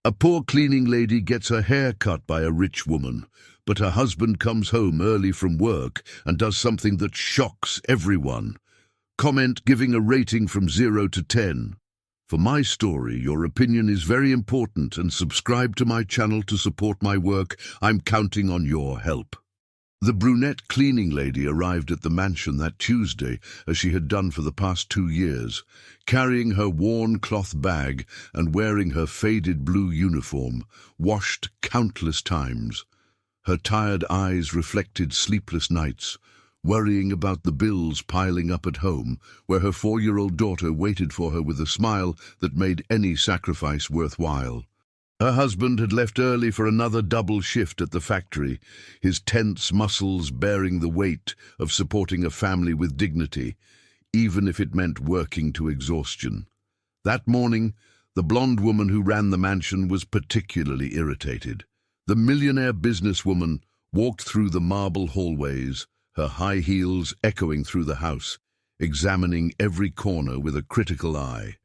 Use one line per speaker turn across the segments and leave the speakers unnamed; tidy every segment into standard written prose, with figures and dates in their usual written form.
A poor cleaning lady gets her hair cut by a rich woman, but her husband comes home early from work and does something that shocks everyone. Comment giving a rating from 0 to 10. For my story, your opinion is very important, and subscribe to my channel to support my work. I'm counting on your help. The brunette cleaning lady arrived at the mansion that Tuesday, as she had done for the past 2 years, carrying her worn cloth bag and wearing her faded blue uniform, washed countless times. Her tired eyes reflected sleepless nights, worrying about the bills piling up at home, where her 4-year-old daughter waited for her with a smile that made any sacrifice worthwhile. Her husband had left early for another double shift at the factory, his tense muscles bearing the weight of supporting a family with dignity, even if it meant working to exhaustion. That morning, the blonde woman who ran the mansion was particularly irritated. The millionaire businesswoman walked through the marble hallways, her high heels echoing through the house, examining every corner with a critical eye.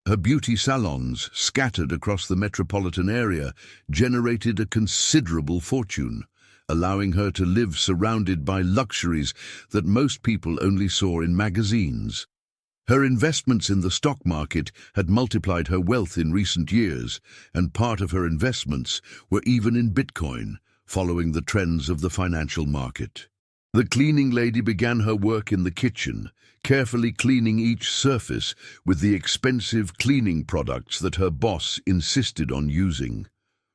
Her beauty salons, scattered across the metropolitan area, generated a considerable fortune, allowing her to live surrounded by luxuries that most people only saw in magazines. Her investments in the stock market had multiplied her wealth in recent years, and part of her investments were even in Bitcoin, following the trends of the financial market. The cleaning lady began her work in the kitchen, carefully cleaning each surface with the expensive cleaning products that her boss insisted on using.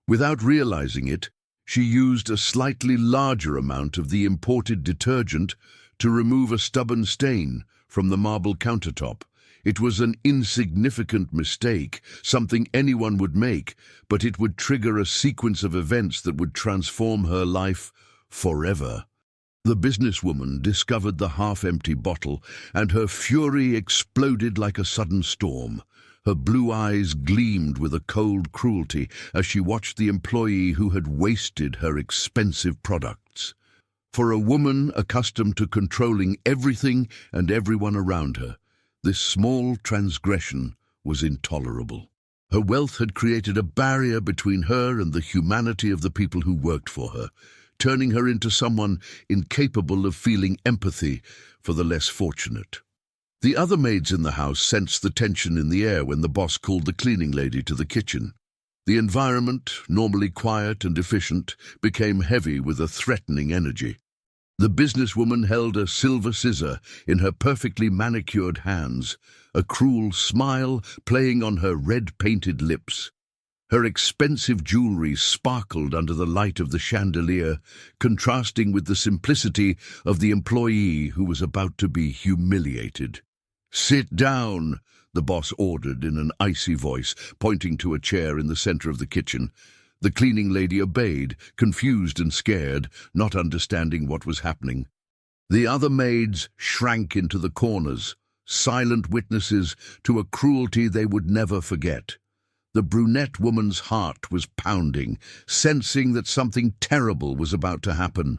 Without realizing it, she used a slightly larger amount of the imported detergent to remove a stubborn stain from the marble countertop. It was an insignificant mistake, something anyone would make, but it would trigger a sequence of events that would transform her life forever. The businesswoman discovered the half-empty bottle, and her fury exploded like a sudden storm. Her blue eyes gleamed with a cold cruelty as she watched the employee who had wasted her expensive products. For a woman accustomed to controlling everything and everyone around her, this small transgression was intolerable. Her wealth had created a barrier between her and the humanity of the people who worked for her, turning her into someone incapable of feeling empathy for the less fortunate. The other maids in the house sensed the tension in the air when the boss called the cleaning lady to the kitchen. The environment, normally quiet and efficient, became heavy with a threatening energy. The businesswoman held a silver scissor in her perfectly manicured hands, a cruel smile playing on her red-painted lips. Her expensive jewelry sparkled under the light of the chandelier, contrasting with the simplicity of the employee who was about to be humiliated. "Sit down," the boss ordered in an icy voice, pointing to a chair in the center of the kitchen. The cleaning lady obeyed, confused and scared, not understanding what was happening. The other maids shrank into the corners, silent witnesses to a cruelty they would never forget. The brunette woman's heart was pounding, sensing that something terrible was about to happen.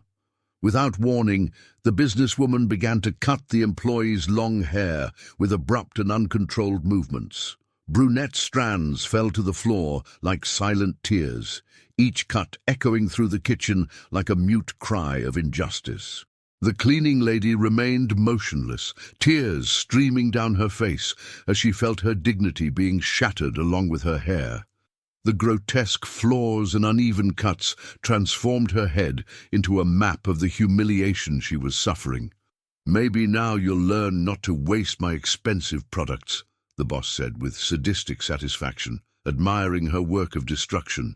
Without warning, the businesswoman began to cut the employee's long hair with abrupt and uncontrolled movements. Brunette strands fell to the floor like silent tears, each cut echoing through the kitchen like a mute cry of injustice. The cleaning lady remained motionless, tears streaming down her face as she felt her dignity being shattered along with her hair. The grotesque flaws and uneven cuts transformed her head into a map of the humiliation she was suffering. "Maybe now you'll learn not to waste my expensive products," the boss said with sadistic satisfaction, admiring her work of destruction.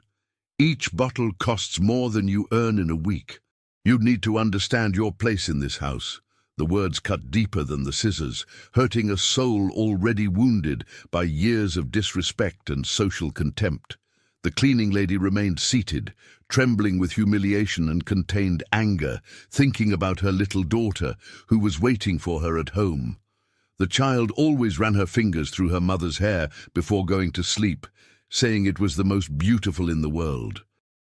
"Each bottle costs more than you earn in a week. You need to understand your place in this house." The words cut deeper than the scissors, hurting a soul already wounded by years of disrespect and social contempt. The cleaning lady remained seated, trembling with humiliation and contained anger, thinking about her little daughter, who was waiting for her at home. The child always ran her fingers through her mother's hair before going to sleep, saying it was the most beautiful in the world.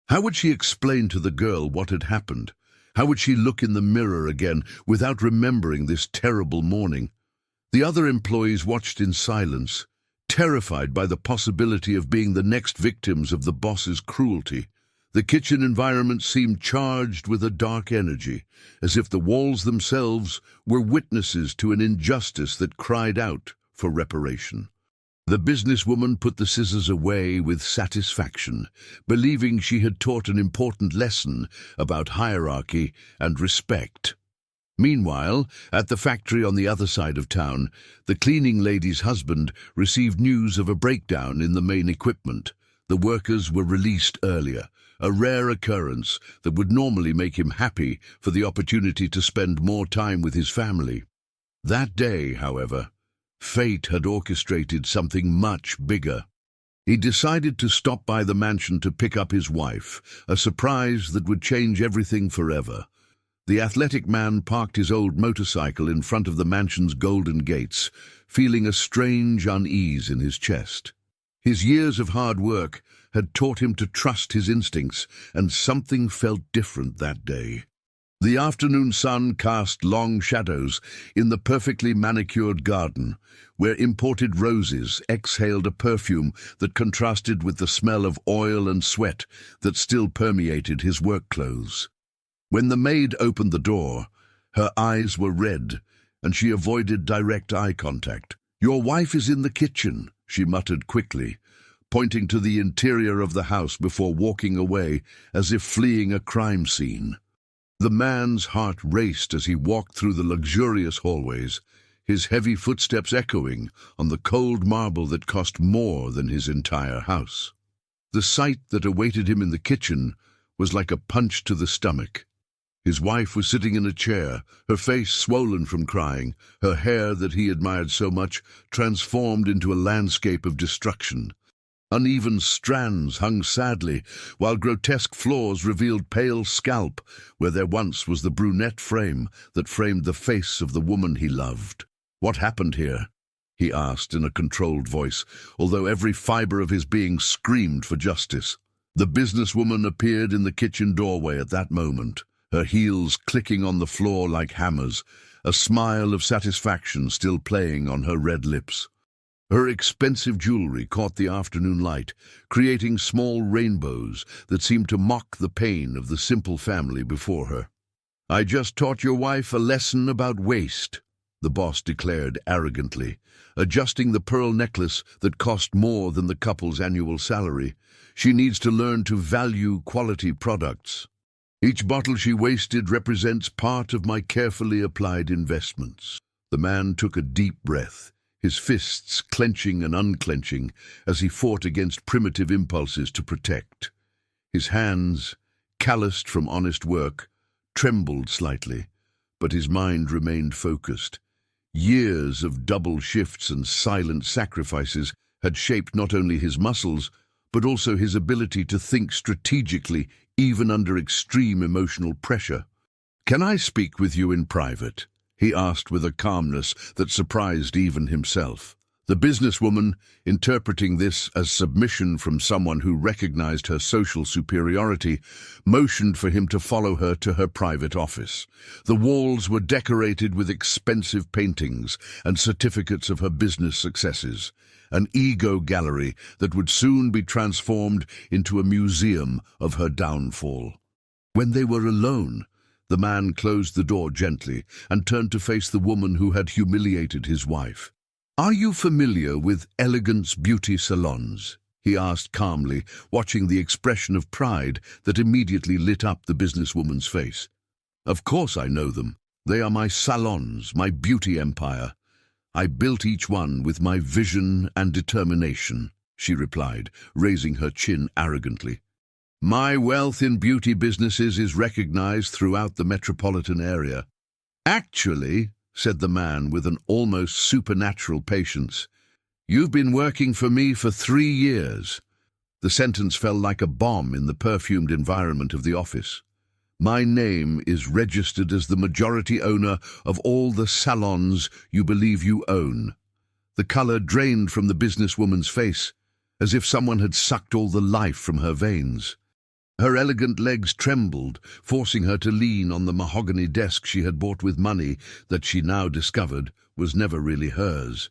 How would she explain to the girl what had happened? How would she look in the mirror again without remembering this terrible morning? The other employees watched in silence, terrified by the possibility of being the next victims of the boss's cruelty. The kitchen environment seemed charged with a dark energy, as if the walls themselves were witnesses to an injustice that cried out for reparation. The businesswoman put the scissors away with satisfaction, believing she had taught an important lesson about hierarchy and respect. Meanwhile, at the factory on the other side of town, the cleaning lady's husband received news of a breakdown in the main equipment. The workers were released earlier, a rare occurrence that would normally make him happy for the opportunity to spend more time with his family. That day, however, fate had orchestrated something much bigger. He decided to stop by the mansion to pick up his wife, a surprise that would change everything forever. The athletic man parked his old motorcycle in front of the mansion's golden gates, feeling a strange unease in his chest. His years of hard work had taught him to trust his instincts, and something felt different that day. The afternoon sun cast long shadows in the perfectly manicured garden, where imported roses exhaled a perfume that contrasted with the smell of oil and sweat that still permeated his work clothes. When the maid opened the door, her eyes were red, and she avoided direct eye contact. "Your wife is in the kitchen," she muttered quickly, pointing to the interior of the house before walking away as if fleeing a crime scene. The man's heart raced as he walked through the luxurious hallways, his heavy footsteps echoing on the cold marble that cost more than his entire house. The sight that awaited him in the kitchen was like a punch to the stomach. His wife was sitting in a chair, her face swollen from crying, her hair that he admired so much transformed into a landscape of destruction. Uneven strands hung sadly, while grotesque flaws revealed pale scalp where there once was the brunette frame that framed the face of the woman he loved. "What happened here?" he asked in a controlled voice, although every fiber of his being screamed for justice. The businesswoman appeared in the kitchen doorway at that moment, her heels clicking on the floor like hammers, a smile of satisfaction still playing on her red lips. Her expensive jewelry caught the afternoon light, creating small rainbows that seemed to mock the pain of the simple family before her. "I just taught your wife a lesson about waste," the boss declared arrogantly, adjusting the pearl necklace that cost more than the couple's annual salary. "She needs to learn to value quality products. Each bottle she wasted represents part of my carefully applied investments." The man took a deep breath, his fists clenching and unclenching as he fought against primitive impulses to protect. His hands, calloused from honest work, trembled slightly, but his mind remained focused. Years of double shifts and silent sacrifices had shaped not only his muscles, but also his ability to think strategically even under extreme emotional pressure. "Can I speak with you in private?" he asked with a calmness that surprised even himself. The businesswoman, interpreting this as submission from someone who recognized her social superiority, motioned for him to follow her to her private office. The walls were decorated with expensive paintings and certificates of her business successes, an ego gallery that would soon be transformed into a museum of her downfall. When they were alone, the man closed the door gently and turned to face the woman who had humiliated his wife. "Are you familiar with Elegance Beauty Salons?" he asked calmly, watching the expression of pride that immediately lit up the businesswoman's face. "Of course I know them. They are my salons, my beauty empire. I built each one with my vision and determination," she replied, raising her chin arrogantly. "My wealth in beauty businesses is recognized throughout the metropolitan area." "Actually," said the man with an almost supernatural patience, "you've been working for me for 3 years. The sentence fell like a bomb in the perfumed environment of the office. "My name is registered as the majority owner of all the salons you believe you own." The color drained from the businesswoman's face, as if someone had sucked all the life from her veins. Her elegant legs trembled, forcing her to lean on the mahogany desk she had bought with money that she now discovered was never really hers.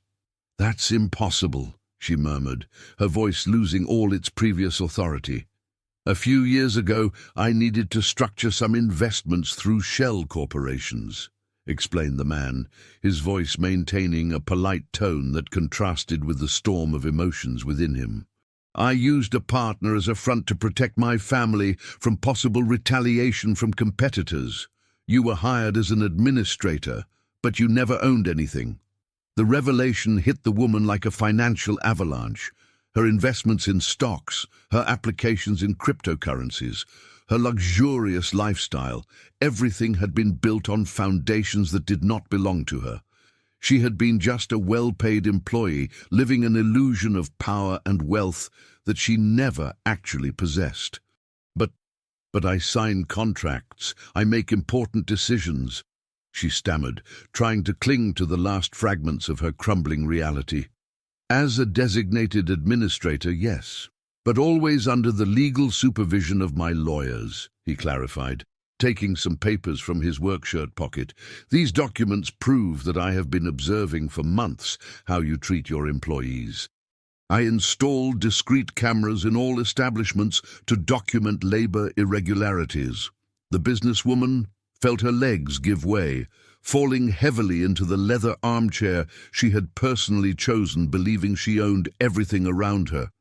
"That's impossible," she murmured, her voice losing all its previous authority. "A few years ago, I needed to structure some investments through shell corporations," explained the man, his voice maintaining a polite tone that contrasted with the storm of emotions within him. "I used a partner as a front to protect my family from possible retaliation from competitors. You were hired as an administrator, but you never owned anything." The revelation hit the woman like a financial avalanche. Her investments in stocks, her applications in cryptocurrencies, her luxurious lifestyle, everything had been built on foundations that did not belong to her. She had been just a well-paid employee, living an illusion of power and wealth that she never actually possessed. But I sign contracts, I make important decisions," she stammered, trying to cling to the last fragments of her crumbling reality. "As a designated administrator, yes, but always under the legal supervision of my lawyers," he clarified, taking some papers from his workshirt pocket. "These documents prove that I have been observing for months how you treat your employees. I installed discrete cameras in all establishments to document labor irregularities." The businesswoman felt her legs give way, falling heavily into the leather armchair she had personally chosen, believing she owned everything around her.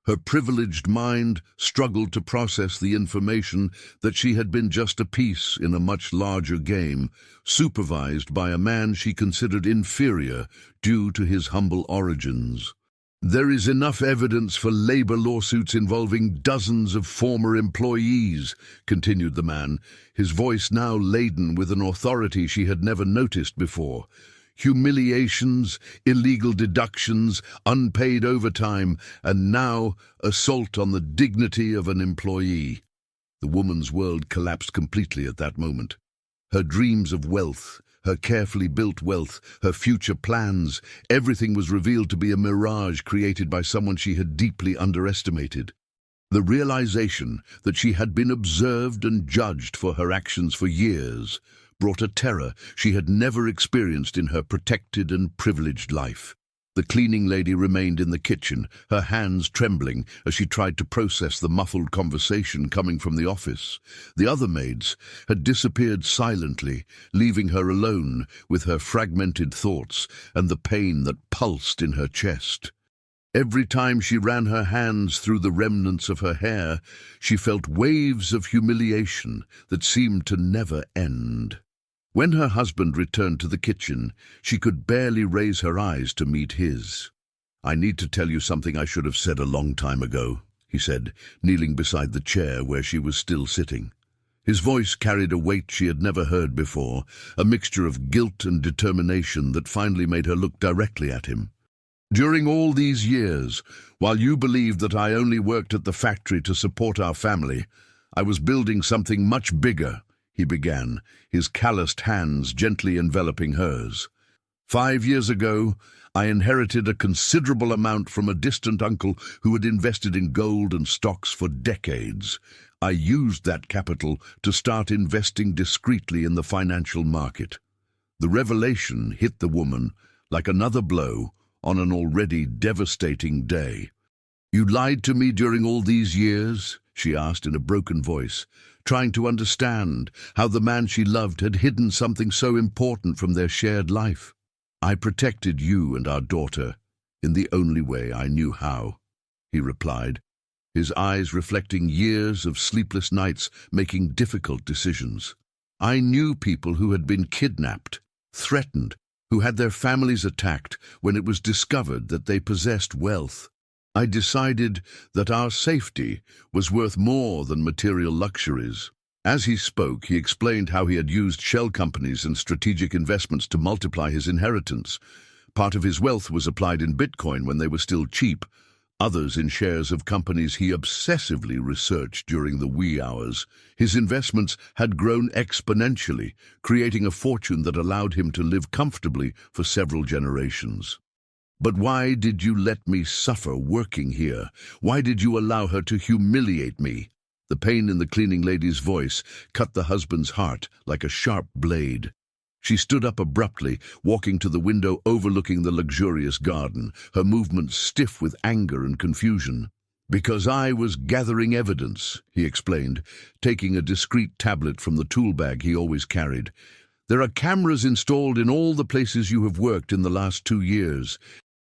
Her privileged mind struggled to process the information that she had been just a piece in a much larger game, supervised by a man she considered inferior due to his humble origins. "There is enough evidence for labor lawsuits involving dozens of former employees," continued the man, his voice now laden with an authority she had never noticed before. "Humiliations, illegal deductions, unpaid overtime, and now assault on the dignity of an employee." The woman's world collapsed completely at that moment. Her dreams of wealth, her carefully built wealth, her future plans, everything was revealed to be a mirage created by someone she had deeply underestimated. The realization that she had been observed and judged for her actions for years brought a terror she had never experienced in her protected and privileged life. The cleaning lady remained in the kitchen, her hands trembling as she tried to process the muffled conversation coming from the office. The other maids had disappeared silently, leaving her alone with her fragmented thoughts and the pain that pulsed in her chest. Every time she ran her hands through the remnants of her hair, she felt waves of humiliation that seemed to never end. When her husband returned to the kitchen, she could barely raise her eyes to meet his. "I need to tell you something I should have said a long time ago," he said, kneeling beside the chair where she was still sitting. His voice carried a weight she had never heard before, a mixture of guilt and determination that finally made her look directly at him. "During all these years, while you believed that I only worked at the factory to support our family, I was building something much bigger," he began, his calloused hands gently enveloping hers. "5 years ago, I inherited a considerable amount from a distant uncle who had invested in gold and stocks for decades. I used that capital to start investing discreetly in the financial market." The revelation hit the woman like another blow on an already devastating day. "You lied to me during all these years?" she asked in a broken voice, trying to understand how the man she loved had hidden something so important from their shared life. "I protected you and our daughter in the only way I knew how," he replied, his eyes reflecting years of sleepless nights making difficult decisions. "I knew people who had been kidnapped, threatened, who had their families attacked when it was discovered that they possessed wealth. I decided that our safety was worth more than material luxuries." As he spoke, he explained how he had used shell companies and strategic investments to multiply his inheritance. Part of his wealth was applied in Bitcoin when they were still cheap, others in shares of companies he obsessively researched during the wee hours. His investments had grown exponentially, creating a fortune that allowed him to live comfortably for several generations. "But why did you let me suffer working here? Why did you allow her to humiliate me?" The pain in the cleaning lady's voice cut the husband's heart like a sharp blade. She stood up abruptly, walking to the window overlooking the luxurious garden, her movements stiff with anger and confusion. "Because I was gathering evidence," he explained, taking a discreet tablet from the tool bag he always carried. "There are cameras installed in all the places you have worked in the last 2 years.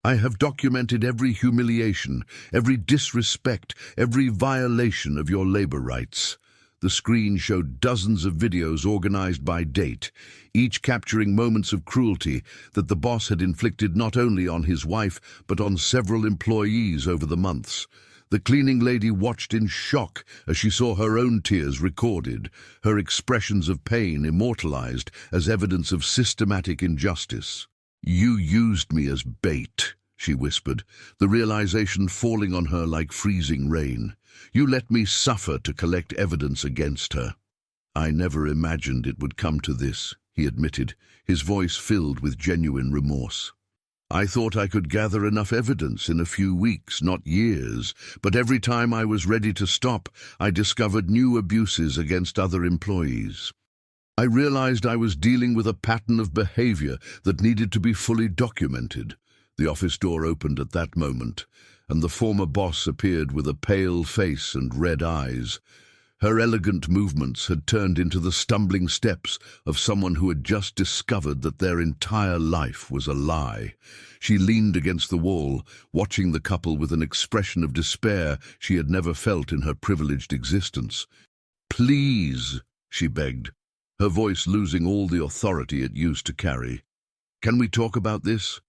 I have documented every humiliation, every disrespect, every violation of your labor rights." The screen showed dozens of videos organized by date, each capturing moments of cruelty that the boss had inflicted not only on his wife but on several employees over the months. The cleaning lady watched in shock as she saw her own tears recorded, her expressions of pain immortalized as evidence of systematic injustice. "You used me as bait," she whispered, the realization falling on her like freezing rain. "You let me suffer to collect evidence against her." "I never imagined it would come to this," he admitted, his voice filled with genuine remorse. "I thought I could gather enough evidence in a few weeks, not years, but every time I was ready to stop, I discovered new abuses against other employees. I realized I was dealing with a pattern of behavior that needed to be fully documented." The office door opened at that moment, and the former boss appeared with a pale face and red eyes. Her elegant movements had turned into the stumbling steps of someone who had just discovered that their entire life was a lie. She leaned against the wall, watching the couple with an expression of despair she had never felt in her privileged existence. "Please," she begged, her voice losing all the authority it used to carry. "Can we talk about this?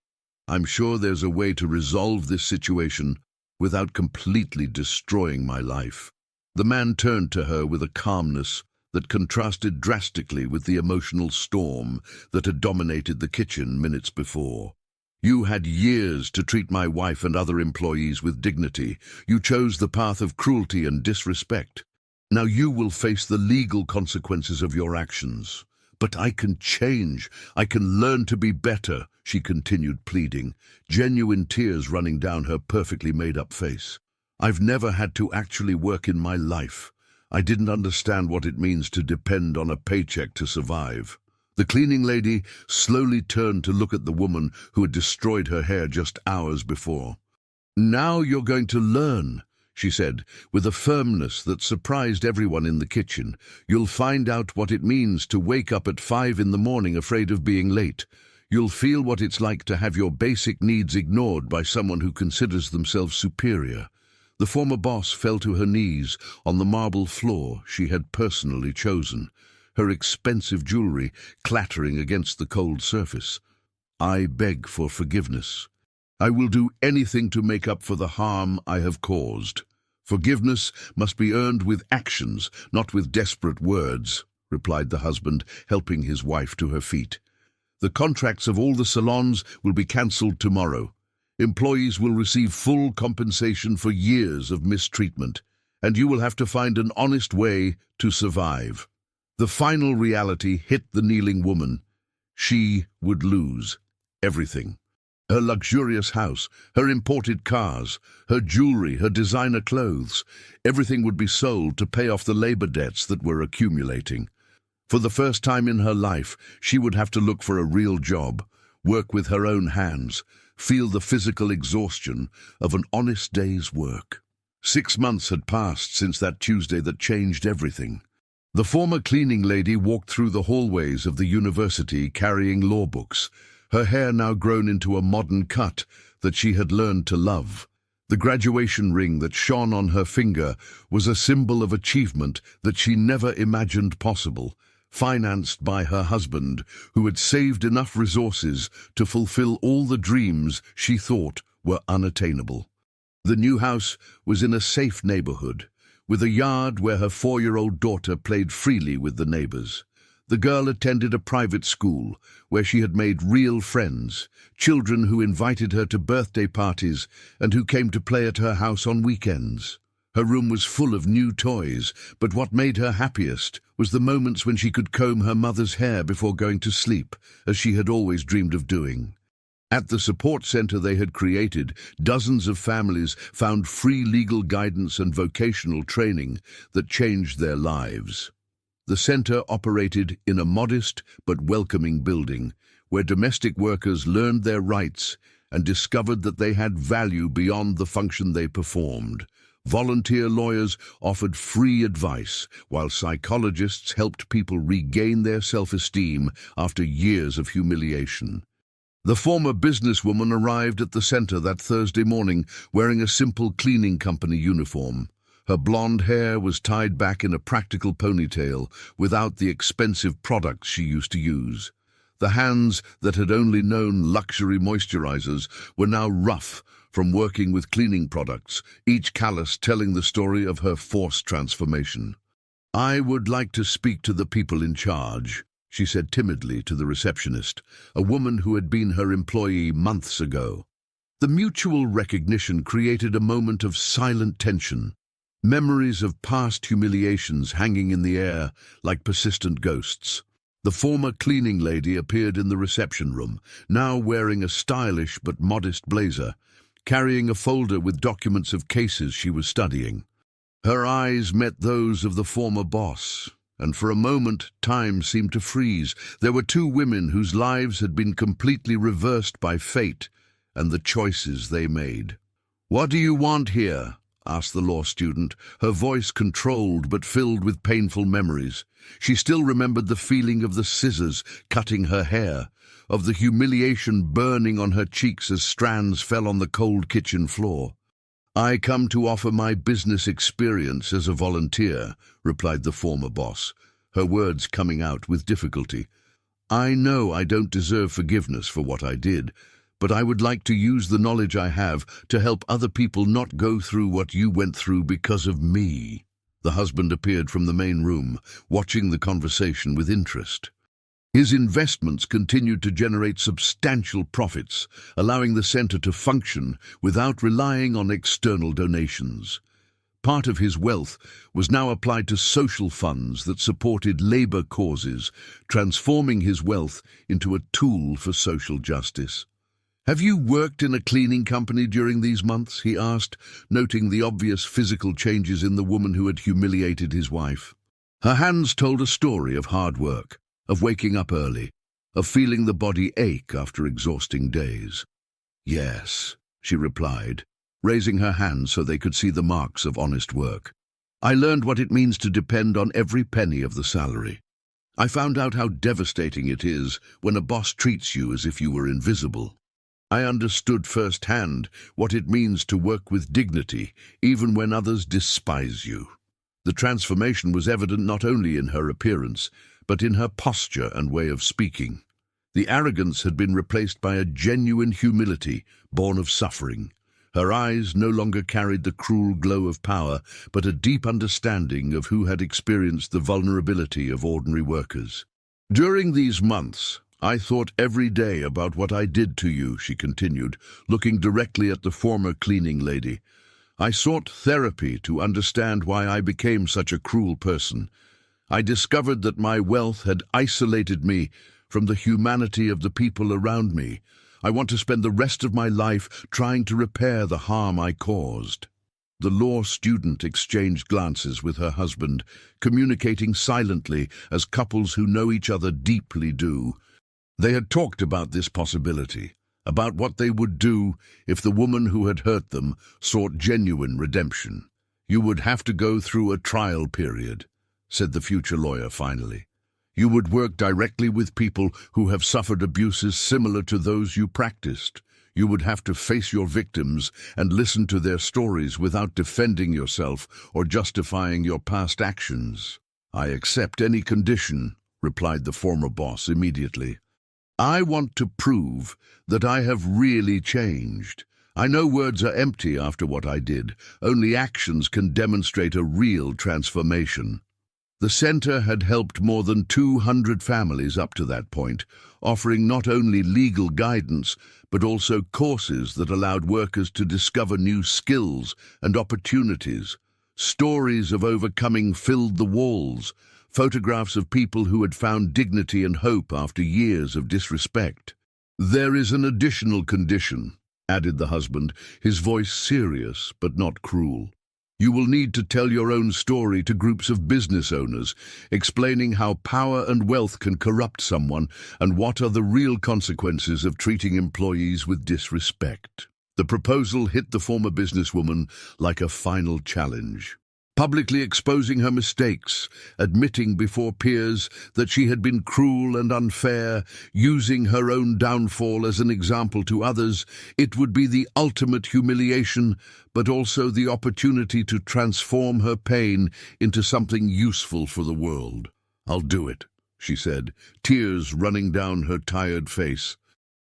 I'm sure there's a way to resolve this situation without completely destroying my life." The man turned to her with a calmness that contrasted drastically with the emotional storm that had dominated the kitchen minutes before. "You had years to treat my wife and other employees with dignity. You chose the path of cruelty and disrespect. Now you will face the legal consequences of your actions." "But I can change. I can learn to be better," she continued pleading, genuine tears running down her perfectly made-up face. "I've never had to actually work in my life. I didn't understand what it means to depend on a paycheck to survive." The cleaning lady slowly turned to look at the woman who had destroyed her hair just hours before. "Now you're going to learn," she said, with a firmness that surprised everyone in the kitchen. "You'll find out what it means to wake up at 5 in the morning afraid of being late. You'll feel what it's like to have your basic needs ignored by someone who considers themselves superior." The former boss fell to her knees on the marble floor she had personally chosen, her expensive jewelry clattering against the cold surface. "I beg for forgiveness. I will do anything to make up for the harm I have caused." "Forgiveness must be earned with actions, not with desperate words," replied the husband, helping his wife to her feet. "The contracts of all the salons will be cancelled tomorrow. Employees will receive full compensation for years of mistreatment, and you will have to find an honest way to survive." The final reality hit the kneeling woman. She would lose everything. Her luxurious house, her imported cars, her jewelry, her designer clothes. Everything would be sold to pay off the labor debts that were accumulating. For the first time in her life, she would have to look for a real job, work with her own hands, feel the physical exhaustion of an honest day's work. 6 months had passed since that Tuesday that changed everything. The former cleaning lady walked through the hallways of the university carrying law books, her hair now grown into a modern cut that she had learned to love. The graduation ring that shone on her finger was a symbol of achievement that she never imagined possible, financed by her husband, who had saved enough resources to fulfill all the dreams she thought were unattainable. The new house was in a safe neighborhood, with a yard where her 4-year-old daughter played freely with the neighbors. The girl attended a private school where she had made real friends, children who invited her to birthday parties and who came to play at her house on weekends. Her room was full of new toys, but what made her happiest was the moments when she could comb her mother's hair before going to sleep, as she had always dreamed of doing. At the support center they had created, dozens of families found free legal guidance and vocational training that changed their lives. The center operated in a modest but welcoming building, where domestic workers learned their rights and discovered that they had value beyond the function they performed. Volunteer lawyers offered free advice, while psychologists helped people regain their self-esteem after years of humiliation. The former businesswoman arrived at the center that Thursday morning wearing a simple cleaning company uniform. Her blonde hair was tied back in a practical ponytail without the expensive products she used to use. The hands that had only known luxury moisturizers were now rough from working with cleaning products, each callus telling the story of her forced transformation. "I would like to speak to the people in charge," she said timidly to the receptionist, a woman who had been her employee months ago. The mutual recognition created a moment of silent tension, memories of past humiliations hanging in the air like persistent ghosts. The former cleaning lady appeared in the reception room, now wearing a stylish but modest blazer, carrying a folder with documents of cases she was studying. Her eyes met those of the former boss, and for a moment time seemed to freeze. There were two women whose lives had been completely reversed by fate and the choices they made. "What do you want here?" asked the law student, her voice controlled but filled with painful memories. She still remembered the feeling of the scissors cutting her hair, of the humiliation burning on her cheeks as strands fell on the cold kitchen floor. "I come to offer my business experience as a volunteer," replied the former boss, her words coming out with difficulty. "I know I don't deserve forgiveness for what I did, but I would like to use the knowledge I have to help other people not go through what you went through because of me." The husband appeared from the main room, watching the conversation with interest. His investments continued to generate substantial profits, allowing the center to function without relying on external donations. Part of his wealth was now applied to social funds that supported labor causes, transforming his wealth into a tool for social justice. "Have you worked in a cleaning company during these months?" he asked, noting the obvious physical changes in the woman who had humiliated his wife. Her hands told a story of hard work, of waking up early, of feeling the body ache after exhausting days. "Yes," she replied, raising her hands so they could see the marks of honest work. "I learned what it means to depend on every penny of the salary. I found out how devastating it is when a boss treats you as if you were invisible. I understood firsthand what it means to work with dignity, even when others despise you." The transformation was evident not only in her appearance, but in her posture and way of speaking. The arrogance had been replaced by a genuine humility born of suffering. Her eyes no longer carried the cruel glow of power, but a deep understanding of who had experienced the vulnerability of ordinary workers. "During these months, I thought every day about what I did to you," she continued, looking directly at the former cleaning lady. "I sought therapy to understand why I became such a cruel person. I discovered that my wealth had isolated me from the humanity of the people around me. I want to spend the rest of my life trying to repair the harm I caused." The law student exchanged glances with her husband, communicating silently as couples who know each other deeply do. They had talked about this possibility, about what they would do if the woman who had hurt them sought genuine redemption. "You would have to go through a trial period," said the future lawyer finally. "You would work directly with people who have suffered abuses similar to those you practiced. You would have to face your victims and listen to their stories without defending yourself or justifying your past actions." "I accept any condition," replied the former boss immediately. "I want to prove that I have really changed. I know words are empty after what I did. Only actions can demonstrate a real transformation." The center had helped more than 200 families up to that point, offering not only legal guidance, but also courses that allowed workers to discover new skills and opportunities. Stories of overcoming filled the walls, photographs of people who had found dignity and hope after years of disrespect. "There is an additional condition," added the husband, his voice serious but not cruel. You will need to tell your own story to groups of business owners, explaining how power and wealth can corrupt someone and what are the real consequences of treating employees with disrespect. The proposal hit the former businesswoman like a final challenge. Publicly exposing her mistakes, admitting before peers that she had been cruel and unfair, using her own downfall as an example to others, it would be the ultimate humiliation, but also the opportunity to transform her pain into something useful for the world. "I'll do it," she said, tears running down her tired face.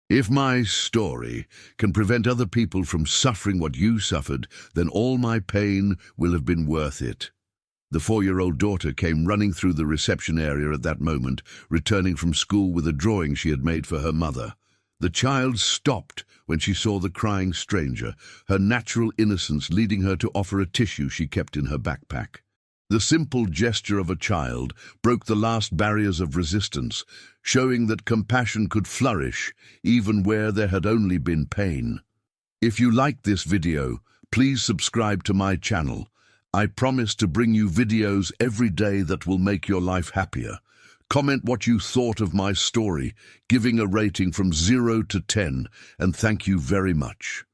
"If my story can prevent other people from suffering what you suffered, then all my pain will have been worth it." The 4-year-old daughter came running through the reception area at that moment, returning from school with a drawing she had made for her mother. The child stopped when she saw the crying stranger, her natural innocence leading her to offer a tissue she kept in her backpack. The simple gesture of a child broke the last barriers of resistance, showing that compassion could flourish even where there had only been pain. If you liked this video, please subscribe to my channel. I promise to bring you videos every day that will make your life happier. Comment what you thought of my story, giving a rating from 0 to 10, and thank you very much.